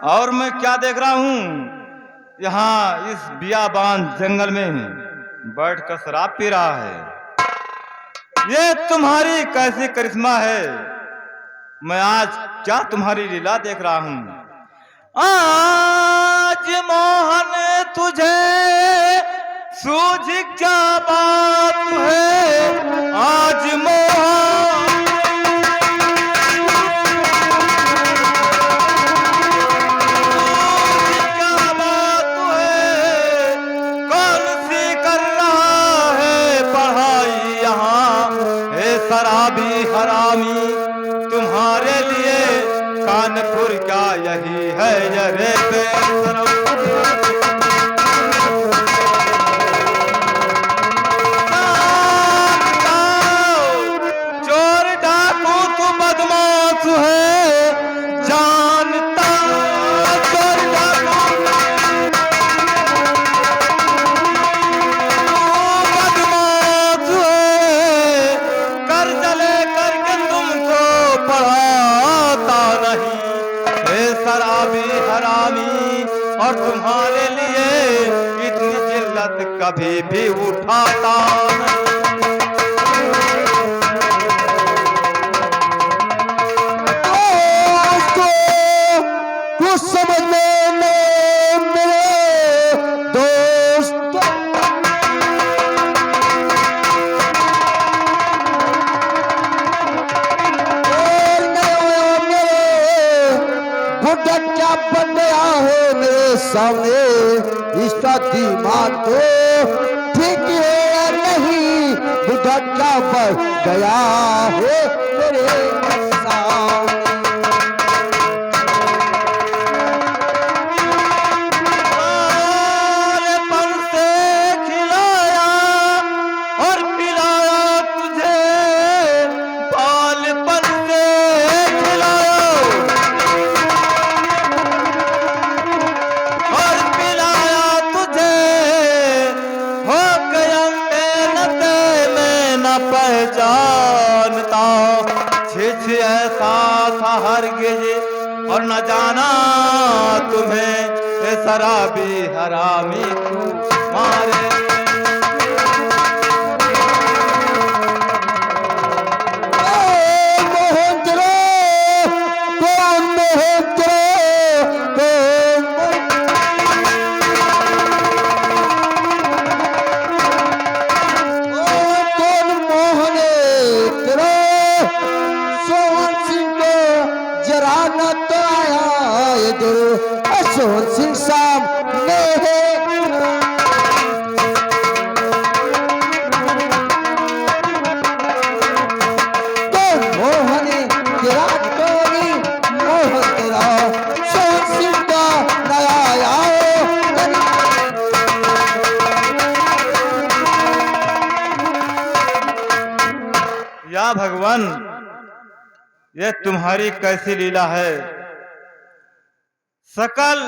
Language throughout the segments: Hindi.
और मैं क्या देख रहा हूँ, यहाँ इस बियाबान जंगल में बैठकर शराब पी रहा है। ये तुम्हारी कैसी करिश्मा है। मैं आज क्या तुम्हारी लीला देख रहा हूँ। आज मोहन तुझे सूझ क्या बात है। आज मोहन क्या बात है। कौन सी कर रहा है पढ़ाई यहाँ। हे शराबी हरामी तुम्हारे लिए कानपुर क्या यही है ये रे बेशरम। चोर डाकू तू बदमाश है जानता। चोर डाकू बदमाश है कर्ज ले करके तुमको पढ़ाता नहीं। हे शराबी हरामी और तुम्हारे लिए इतनी जिल्लत कभी भी उठाता नहीं। कुछ समझ में मेरे दोस्त। बुढ़ा क्या बन गया है मेरे सामने। इसका दिमाग तो ठीक है या नहीं। बुढ़ा क्या बन गया है मेरे सामने। बालपन से खिलाया और पिलाया तुझे। बालपन से खिलाया और पिलाया तुझे। हो गया मेहनत में न पहचानता। छिछ ऐसा था हरगिज और न जाना तुम्हें। ए शराबी हरामी तू मारे। सोहन सिंह सामने तो मोहन तेरा टोरी मोहन तेरा सोहन सिंह का नया आओ। या भगवान ये तुम्हारी कैसी लीला है। सकल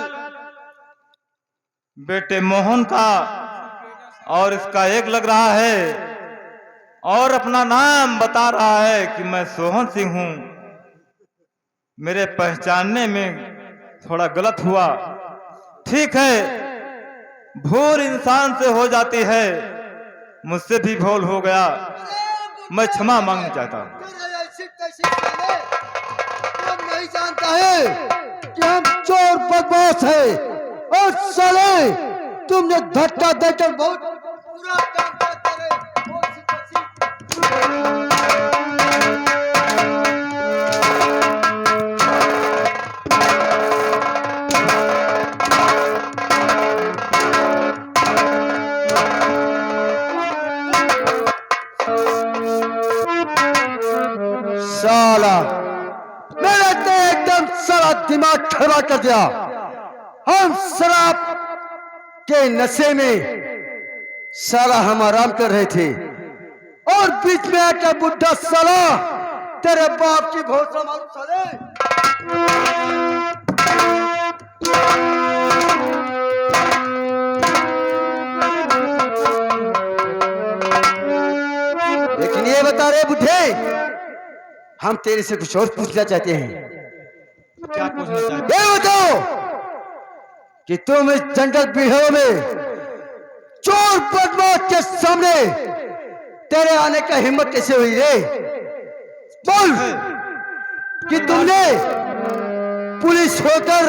बेटे मोहन का और इसका एक लग रहा है और अपना नाम बता रहा है कि मैं सोहन सिंह हूं। मेरे पहचानने में थोड़ा गलत हुआ। ठीक है भूल इंसान से हो जाती है। मुझसे भी भूल हो गया। मैं क्षमा मांगना चाहता हूं। नहीं जानता है कि हम चोर बदमाश है और साले तुमने धक्का देकर बहुत बुरा काम करते साला मेरा तो एकदम सारा दिमाग खराब कर दिया। हम शराब के नशे में साला हम आराम कर रहे थे और बीच में आकर बुढ़ा साला तेरे बाप की भोसड़ा मारू साले। लेकिन ये बता रहे बुढ़े हम तेरे से कुछ और पूछना चाहते हैं। क्या पूछना चाहते हैं? ये बताओ कि तुम इस जंगल बिहार में चोर बदमाश के सामने तेरे आने का हिम्मत कैसे हुई रे? बोल कि तुमने पुलिस होकर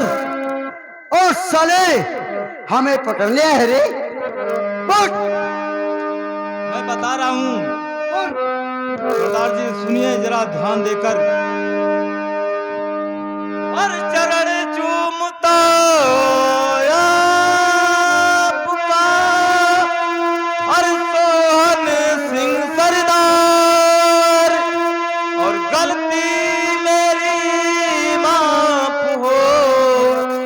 और साले हमें पकड़ लिया है रे? बोल। मैं बता रहा हूँ सरदार जी, सुनिए जरा ध्यान देकर। और चरण चूमता आपका, और सोहन सिंह सरदार, और गलती मेरी माफ हो,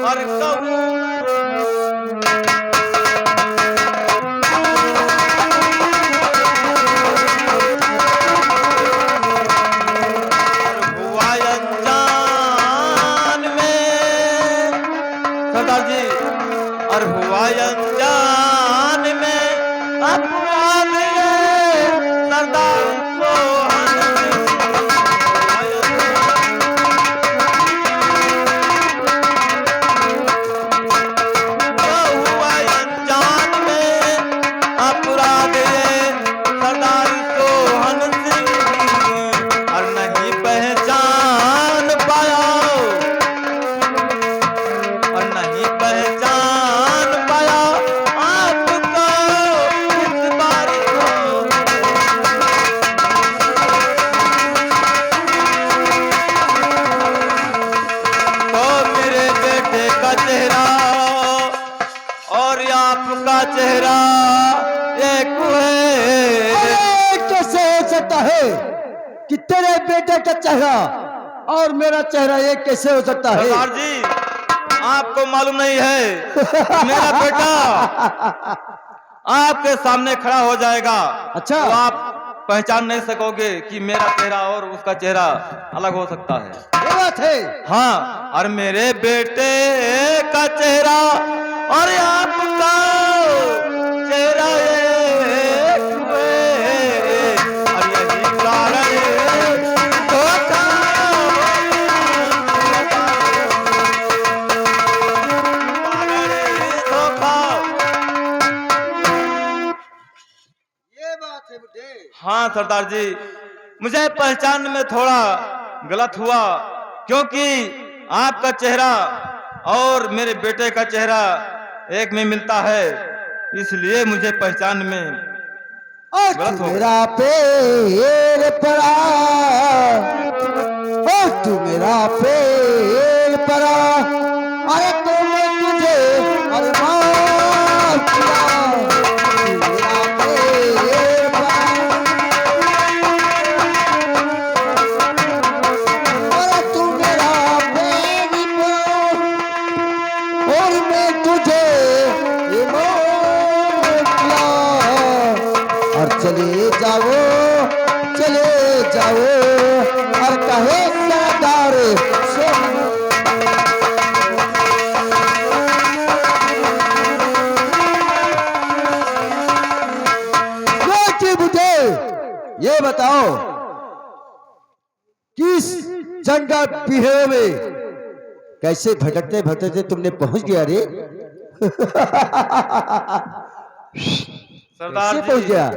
और कहूँ और हुआ अनजान में अपराध ये सरदार सोहन हुआ अनजान में अपराध ये सरदार सोहन सिंह, और नहीं पहचान पाया, और नहीं पहचान चेहरा और आपका चेहरा एक है। कैसे हो सकता है कि तेरे बेटे का चेहरा और मेरा चेहरा एक कैसे हो सकता है? सरदार जी, आपको मालूम नहीं है, मेरा बेटा आपके सामने खड़ा हो जाएगा। अच्छा, तो आप पहचान नहीं सकोगे कि मेरा चेहरा और उसका चेहरा अलग हो सकता है। ये बात है। हाँ, और मेरे बेटे का चेहरा और आपका चेहरा एक हुए, और यही कारण धोखा। ये बात है मुझे। हाँ सरदार जी, मुझे पहचान में थोड़ा गलत हुआ, क्योंकि आपका चेहरा और मेरे बेटे का चेहरा एक में मिलता है, इसलिए मुझे पहचान में गलत हो गया। मेरा पेड़ पड़ा, ओ तू मेरा पेड़ पड़ा, अरे तुमने तुझे अरमान किया, तू मेरा पेड़ पड़ा, और मैं तुझे और चले जाओ और कहे सरदार मुझे ये बताओ किस जंगल बिहेव में कैसे भटकते भटकते तुमने पहुंच गया रे? सरदार पहुंच जी, गया?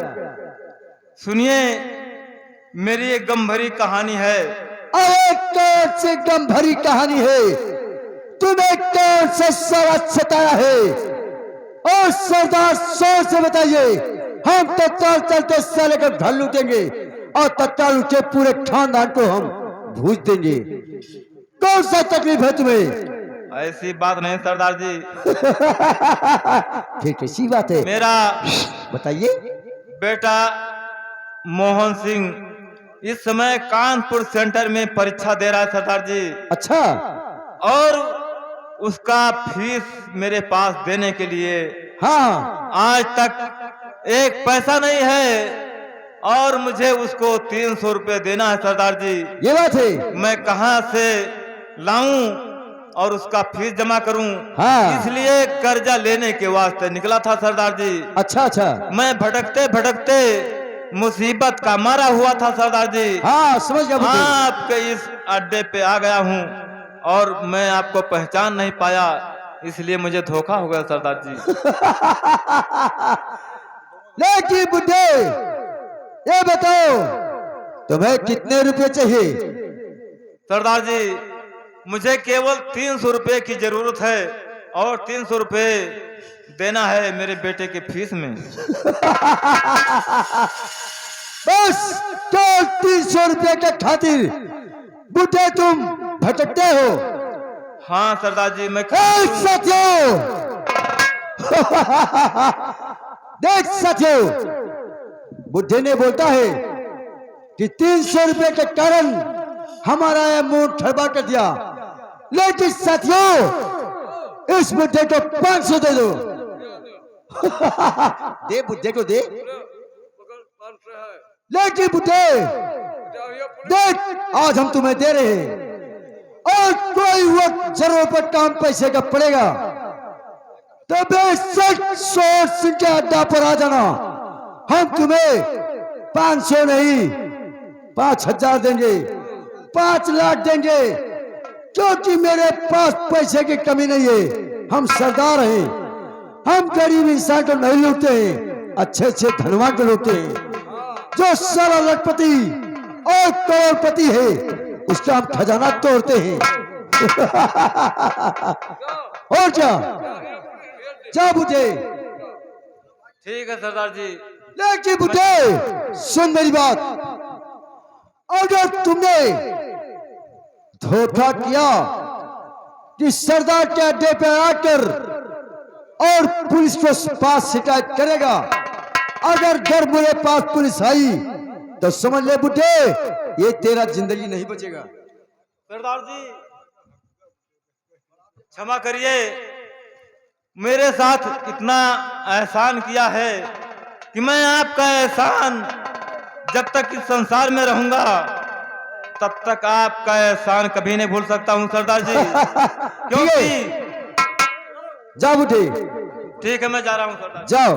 सुनिए, मेरी एक गम भरी कहानी है। अरे कौन सी गम भरी कहानी है? तुम्हें कौन सा सबक सताया है? और सरदार सोच से बताइए, हम तत्काल चलते साले को ढल लूटेंगे और तत्काल उनके पूरे खानदान को हम भूज देंगे। कौन सा तकलीफ है तुम्हें? ऐसी बात नहीं सरदार जी। फिर कैसी बात है? मेरा बताइए। बेटा मोहन सिंह इस समय कानपुर सेंटर में परीक्षा दे रहा है सरदार जी। अच्छा, और उसका फीस मेरे पास देने के लिए हाँ, आज तक एक पैसा नहीं है, और मुझे उसको 300 रुपये देना है सरदार जी। ये बात है। मैं कहां से लाऊं और उसका फीस जमा करूं? हाँ। इसलिए कर्जा लेने के वास्ते निकला था सरदार जी। अच्छा अच्छा, मैं भटकते भटकते मुसीबत का मारा हुआ था सरदार जी। हाँ समझ गया। आपके इस अड्डे पे आ गया हूं और मैं आपको पहचान नहीं पाया, इसलिए मुझे धोखा हो गया सरदार जी। लेकिन बुड्ढे, ये बताओ तुम्हें कितने रुपए चाहिए? सरदार जी, मुझे केवल 300 रुपए की जरूरत है और 300 रुपए देना है मेरे बेटे के फीस में। बस तो 300 रुपए के खातिर बुड्ढे तुम भटकते हो? हाँ सरदार जी, मैं साथियों, देख साथियों, बुड्ढे ने बोलता है कि 300 रुपए के कारण हमारा यह मुंह ठरबा कर दिया, लेकिन साथियों इस बुड्ढे को 500 दे दो। दे बुड्ढे को दे। लेकिन बुड्ढे देख, आज हम तुम्हें दे रहे हैं और कोई वक्त जरूरत पर काम पैसे का पड़ेगा तो बेशक सोच सिंह के अड्डा पर आ जाना। हम तुम्हें 500 नहीं 5000 देंगे, 5 लाख देंगे, क्योंकि मेरे पास पैसे की कमी नहीं है। हम सरदार हैं, हम गरीब इंसान को नहीं लूटते हैं, अच्छे अच्छे धनवान को लूटते हैं। जो सारा लखपति और करोड़पति है उसका हम खजाना तोड़ते हैं। और क्या, जा बुझे। ठीक है सरदार जी। लेकिन बुझे सुन मेरी बात, अगर तुमने धोखा किया कि सरदार के अड्डे पे आकर और पुलिस को पास शिकायत करेगा, अगर घर मेरे पास पुलिस आई तो समझ ले बुड्ढे ये तेरा जिंदगी नहीं बचेगा। सरदार जी क्षमा करिए, मेरे साथ इतना एहसान किया है कि मैं आपका एहसान जब तक इस संसार में रहूंगा तब तक आपका एहसान कभी नहीं भूल सकता हूं सरदार जी। क्योंकि जा बुड्ढे। ठीक है, मैं जा रहा हूं सरदार। जाओ।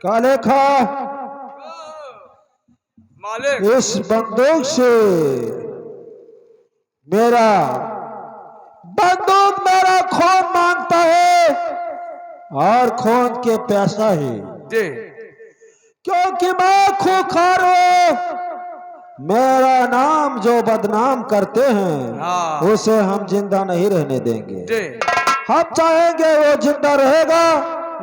काले खा मालिक, इस बंदूक से मेरा खून मांगता है और खून के पैसा है, जी क्योंकि मैं खूंखार हूं। मेरा नाम जो बदनाम करते हैं हाँ। उसे हम जिंदा नहीं रहने देंगे। जी हम चाहेंगे वो जिंदा रहेगा,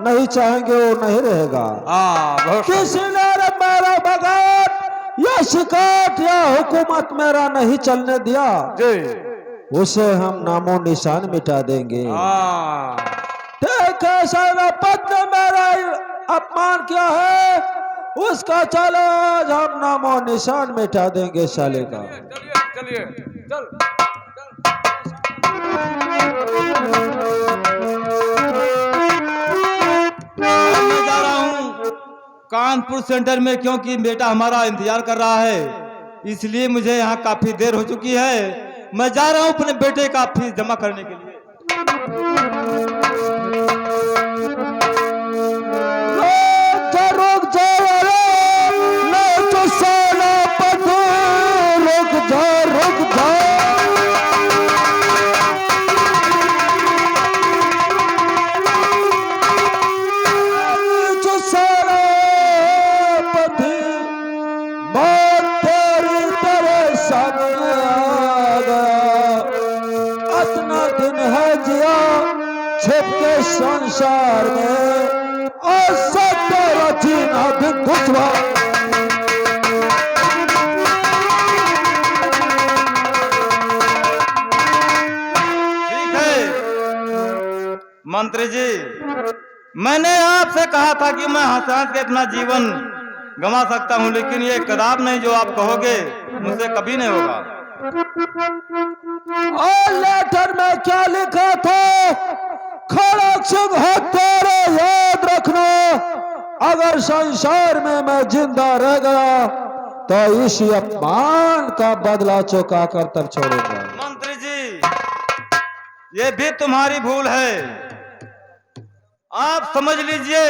नहीं चाहेंगे वो नहीं रहेगा। बहुत किसी ने मेरा बगैर या शिकायत या हुकूमत मेरा नहीं चलने दिया, जी उसे हम नामो निशान मिटा देंगे। ठीक है, सेनापति ने मेरा अपमान किया है, उसका चलो आज हम नामो निशान मिटा देंगे साले का। चलिए चल। मैं जा रहा हूं कानपुर सेंटर में, क्योंकि बेटा हमारा इंतजार कर रहा है, इसलिए मुझे यहाँ काफी देर हो चुकी है। मैं जा रहा हूँ अपने बेटे का फीस जमा करने के लिए। रुक जा नहीं तो साला पतो, रुक जा रुक जा। संसार में और सत्तर जीना भी दुश्वार। ठीक है मंत्री जी, मैंने आपसे कहा था कि मैं हंस हंस के अपना जीवन गंवा सकता हूं, लेकिन ये कदाप नहीं जो आप कहोगे मुझसे कभी नहीं होगा। और लेटर में क्या लिखा था? खड़क सिंह हत्यारे याद रखना, अगर संसार में मैं जिंदा रह गया तो इसी अपमान का बदला चुका कर तब छोड़ूंगा। मंत्री जी, ये भी तुम्हारी भूल है। आप समझ लीजिए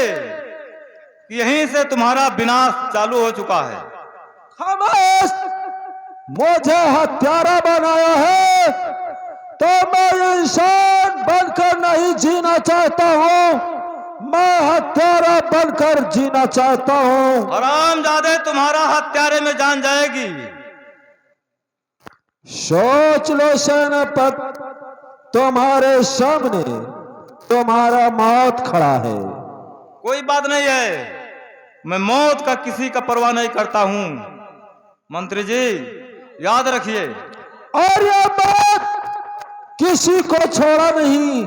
कि यहीं से तुम्हारा विनाश चालू हो चुका है। खामोश! मुझे हत्यारा बनाया है तो मैं इंसान बनकर नहीं जीना चाहता हूँ, मैं हत्यारा बनकर जीना चाहता हूँ। हरामजादे, तुम्हारा हत्यारे में जान जाएगी। सोच लो सेनापति, तुम्हारे सामने तुम्हारा मौत खड़ा है। कोई बात नहीं है, मैं मौत का किसी का परवाह नहीं करता हूँ। मंत्री जी याद रखिए। और यह बात किसी को छोड़ा नहीं।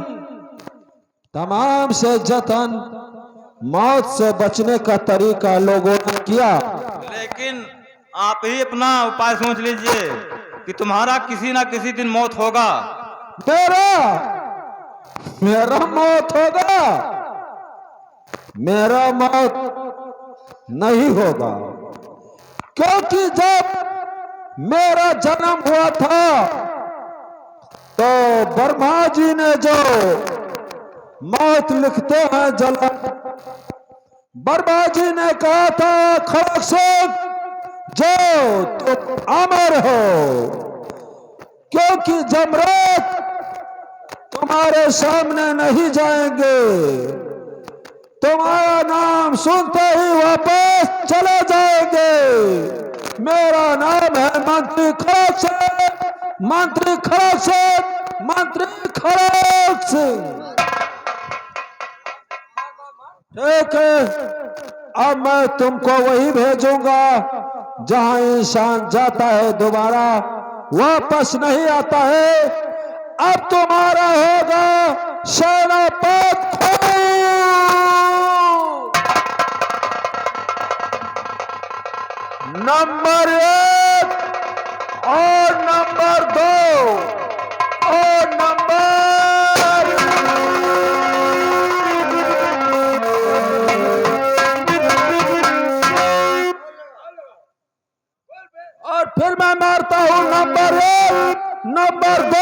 तमाम से जतन मौत से बचने का तरीका लोगों ने किया, लेकिन आप ही अपना उपाय सोच लीजिए कि तुम्हारा किसी ना किसी दिन मौत होगा। मेरा मौत होगा? मेरा मौत नहीं होगा, क्योंकि जब मेरा जन्म हुआ था तो ब्रह्मा जी ने जो मौत लिखते हैं जला, ब्रह्मा जी ने कहा था खड़गसुर जो तुम अमर हो, क्योंकि जमरात तुम्हारे सामने नहीं जाएंगे, तुम्हारा नाम सुनते ही वापस चले जाएंगे। मेरा नाम है मंत्री खड़ग सिंह, मंत्री खड़ग सिंह, मंत्री खड़ग सिंह। ठीक है, अब मैं तुमको वही भेजूंगा जहां इंसान जाता है दोबारा वापस नहीं आता है। अब तुम्हारा होगा सेनापति नंबर 1 और नंबर 2 और और फिर मैं मारता हूं नंबर 1, नंबर 2,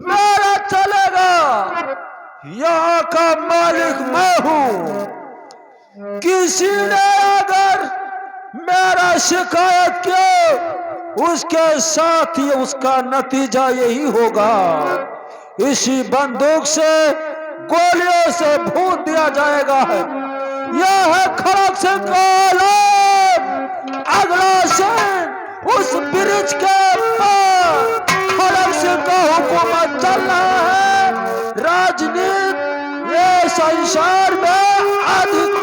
मेरा चलेगा। यहाँ का मालिक मैं हूं। किसी ने अगर मेरा शिकायत किया उसके साथ ही उसका नतीजा यही होगा। इसी बंदूक से गोलियों से भून दिया जाएगा। यह है खड़ग सिंह का ऐलान। अगला क्षण उस ब्रिज के पार खड़ग सिंह का हुकूमत चल रहा है। राजनीति ये संसार में अधिक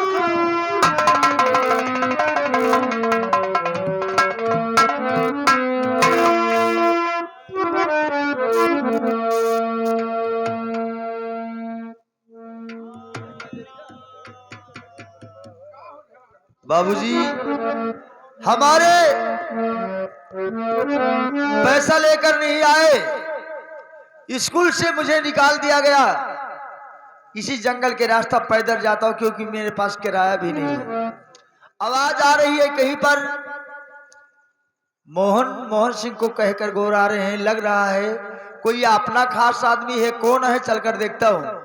बाबूजी, हमारे पैसा लेकर नहीं आए, स्कूल से मुझे निकाल दिया गया। इसी जंगल के रास्ता पैदल जाता हूं क्योंकि मेरे पास किराया भी नहीं है। आवाज आ रही है कहीं पर मोहन सिंह को कहकर गोर आ रहे हैं। लग रहा है कोई अपना खास आदमी है। कौन है, चलकर देखता हूं।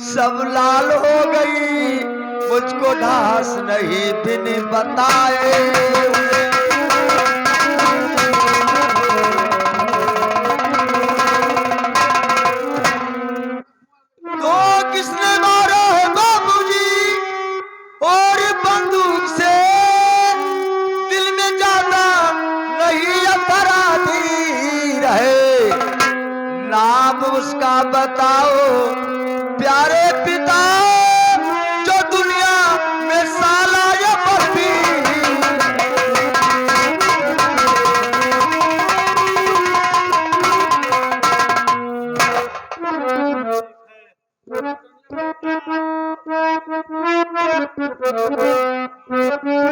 सब लाल हो गई, मुझको ढास नहीं बिन बताए। तो किसने मारा है बाबूजी? और बंदूक से दिल में जाता नहीं अपराधी रहे। नाम उसका बताओ प्यारे पिता, जो दुनिया में साला या ध्यान देकर सुनो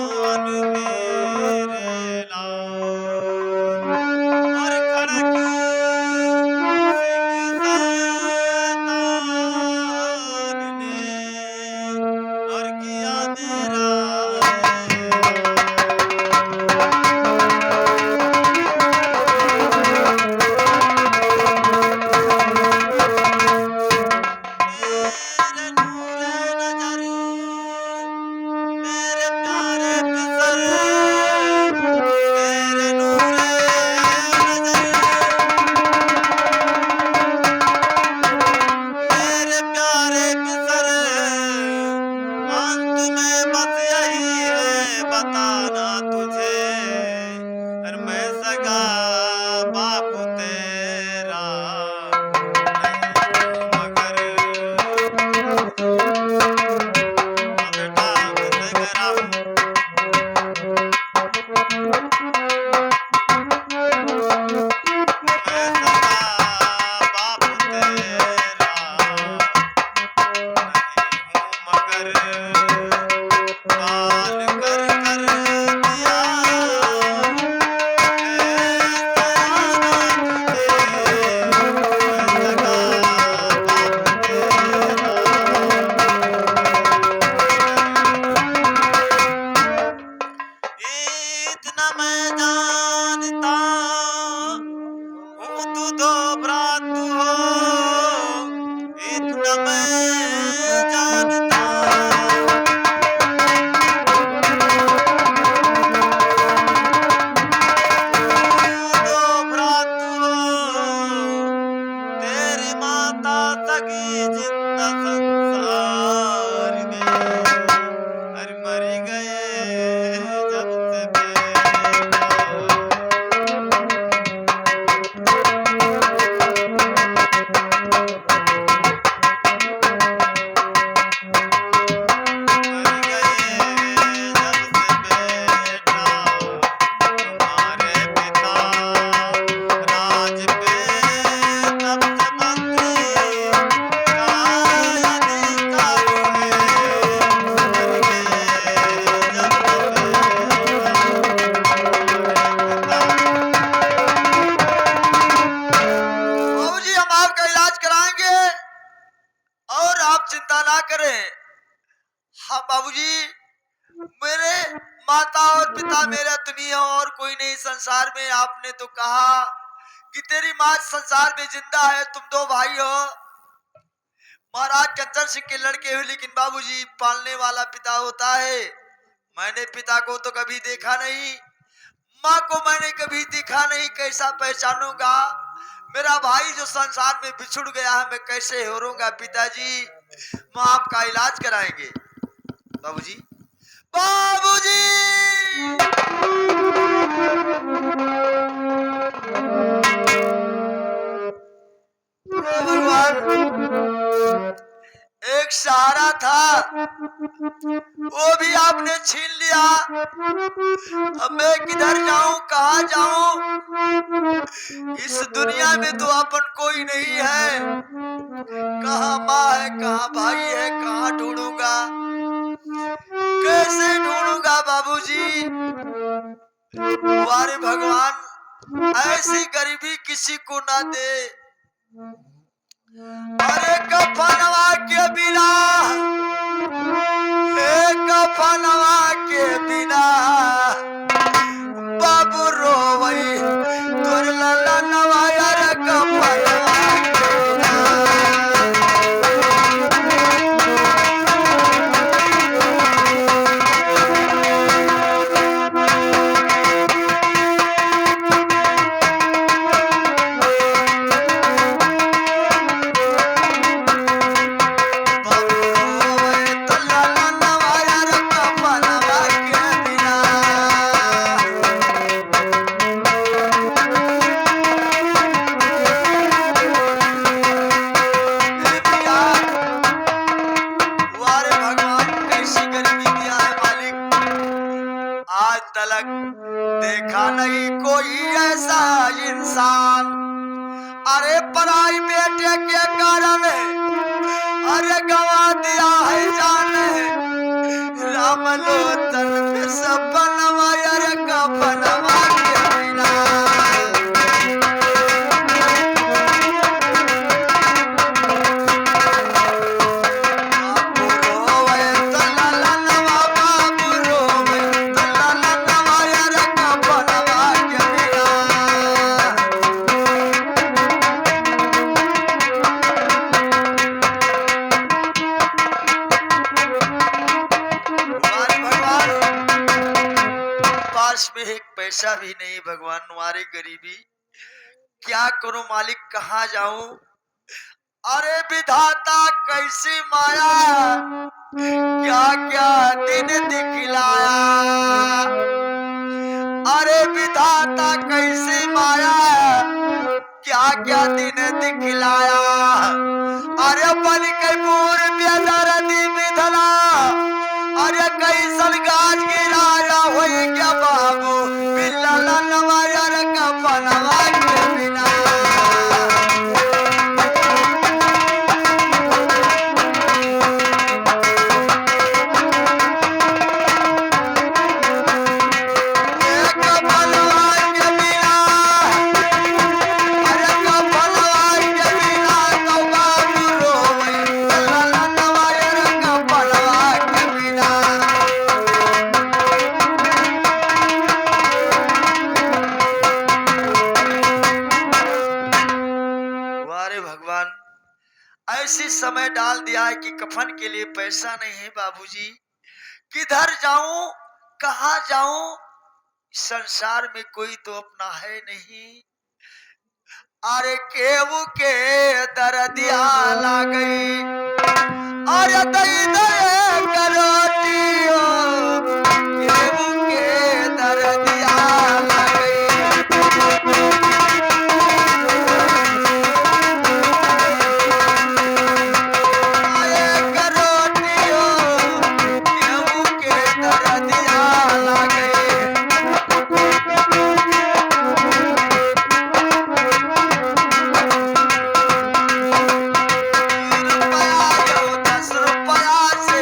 अरमान मेरे और खड़क सिंह शैतान ने और किया मेरा मेरे नूरे नजर मेरे प्यारे पितर मेरे नूरे नजर मेरे प्यारे पितर अंत में बस यही है बताना तुझे और मैं सगा बाप तेरा नहीं हूँ मगर बेटा मैं सगरा हूँ मैं सगा बाप तेरा नहीं हूँ मगर पाल कर कर दिया इतना मैं जानता हूँ तू दो भ्रात हो इतना मैं जानता दो भ्रात हो तेरी माता सगी जिंदा संसार में अरे मरी गए जब से बेटा मर गए जब से बेटा तुम्हारे पिता राज पे तब से मंत्री का अधिकार है मर गए जब से बेटा बाबूजी हम आपका इलाज कराएंगे और आप चिंता ना करें। हाँ बाबूजी, मेरे माता और पिता मेरा दुनिया और कोई नहीं संसार में। आपने तो कहा कि तेरी माँ संसार में जिंदा है, तुम दो भाई हो। महाराज कंचन सिंह के लड़के हो, लेकिन बाबूजी पालने वाला पिता होता है। मैंने पिता को तो कभी देखा नहीं, माँ को मैंने कभी देखा नहीं, कैसा पहचानूंगा? मेरा भाई जो संसार में बिछुड़ गया है, मैं कैसे होरूंगा? पिताजी, हम आपका इलाज कराएंगे। बाबूजी, बाबूजी, हे भगवान, एक सहारा था वो भी आपने छीन लिया। अब मैं किधर जाऊं, कहाँ जाऊं? इस दुनिया में तो अपन कोई नहीं है। कहाँ माँ है, कहाँ भाई है, कहाँ ढूंढूंगा, कैसे ढूंढूंगा? बाबूजी, वारे भगवान, ऐसी गरीबी किसी को ना दे। अरे कफनवा के बिना, कफनवा के बिना बाबू रोवई तोर लाला नवाया रे कफनवा के बिना। बाबू रोवई तोर लाला नवाया रे कफनवा के बिना। बिटिया, वारे भगवान कैसी गरीबी दिया है मालिक, आज तलक देखा नहीं कोई ऐसा इंसान। अरे पराई बेटे के कारण अरे गवा दिया है जान, राम लोतन पे सपनवा अरे कफनवा के बिना। बाबू रोवे तला लनवा, बाबू रोवे तला लनवा अरे कफनवा के बिना। हमारे भगवान पास में एक पैसा भी नहीं, भगवान तुम्हारे गरीबी क्या करूं मालिक, कहाँ जाऊं। अरे विधाता कैसी माया क्या क्या दिन दिखलाया। अरे विधाता कैसी माया क्या क्या दिन दिखलाया। अरे बन के मोर बेदर्दी विधला, अरे कैसन गाज गिराया होई क्या बाबू बिल्ला नवाया रे कफनवा के बिना। कफनवा के बिना, अरे कफनवा के बिना तो बाबू रोवई बिल्ला नवाया रे कफनवा के बिना। वारे भगवान ऐसी समय डाल दिया है कि कफन के लिए पैसा नहीं है बाबूजी, किधर जाऊं कहाँ जाऊं, संसार में कोई तो अपना है नहीं। अरे केहू के दर्दिया ला गई, अरे दई दे करोटियो केहू के दर्दिया ला गई। आए करोटियो केहू के दर्दिया ला गई। रुपया जो 10 रुपया से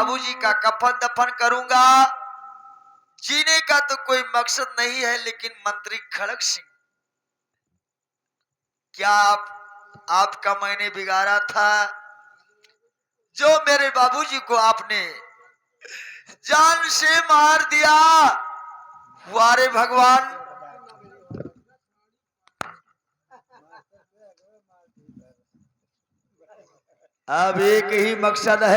बाबूजी का कफन दफन करूंगा। जीने का तो कोई मकसद नहीं है, लेकिन मंत्री खड़क सिंह, क्या आपका मैंने बिगाड़ा था? जो मेरे बाबूजी को आपने जान से मार दिया। वारे भगवान, अब एक ही मकसद है।